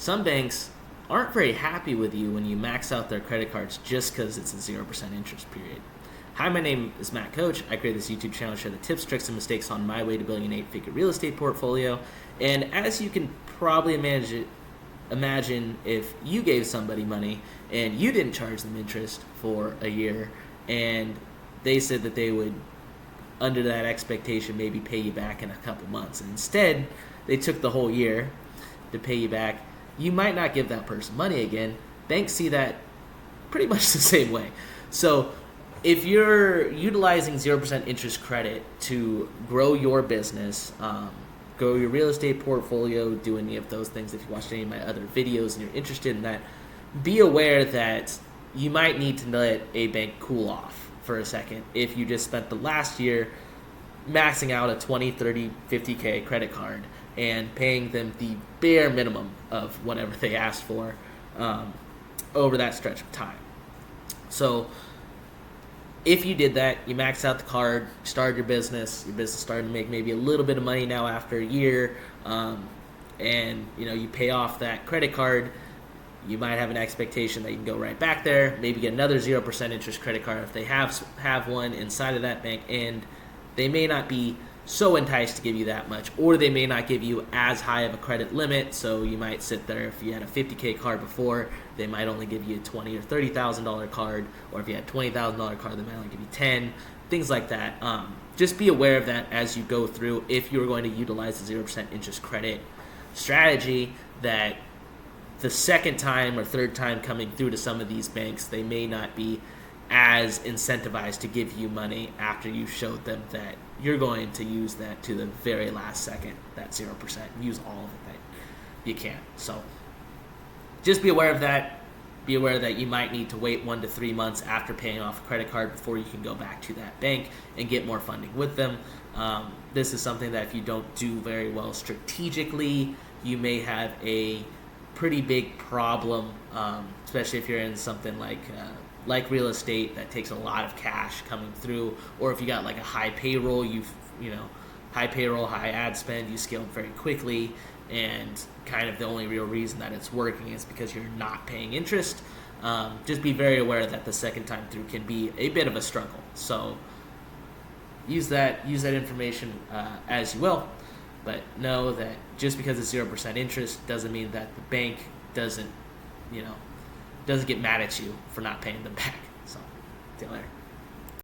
some banks aren't very happy with you when you max out their credit cards just because it's a 0% interest period. Hi, my name is Matt Coach. I create this YouTube channel to share the tips, tricks, and mistakes on my way to building an 8-figure real estate portfolio. And as you can probably imagine if you gave somebody money and you didn't charge them interest for a year and they said that they would, under that expectation, maybe pay you back in a couple months, and instead they took the whole year to pay you back, you might not give that person money again. Banks see that pretty much the same way. So if you're utilizing 0% interest credit to grow your business, grow your real estate portfolio, do any of those things, if you watched any of my other videos and you're interested in that, be aware that you might need to let a bank cool off for a second if you just spent the last year maxing out a 20, 30, 50K credit card and paying them the bare minimum of whatever they asked for over that stretch of time. So if you did that, you maxed out the card, started your business started to make maybe a little bit of money now after a year, and you pay off that credit card, you might have an expectation that you can go right back there, maybe get another 0% interest credit card if they have one inside of that bank, and they may not be so enticed to give you that much, or they may not give you as high of a credit limit. So you might sit there, if you had a $50K card before, they might only give you a $20,000 or $30,000 card, or if you had a $20,000 card, they might only give you 10, things like that. Just be aware of that as you go through. If you're going to utilize the 0% interest credit strategy, that the second time or third time coming through to some of these banks, they may not be as incentivized to give you money after you showed them that you're going to use that to the very last second, that 0%, use all of it that you can. So just be aware of that. Be aware that you might need to wait 1 to 3 months after paying off a credit card before you can go back to that bank and get more funding with them. This is something that if you don't do very well strategically, you may have a pretty big problem, especially if you're in something like real estate that takes a lot of cash coming through, or if you got like a high payroll, high ad spend, you scale very quickly, and kind of the only real reason that it's working is because you're not paying interest. Just be very aware that the second time through can be a bit of a struggle. So use that information as you will, but know that just because it's 0% interest doesn't mean that the bank doesn't get mad at you for not paying them back. So, see you later.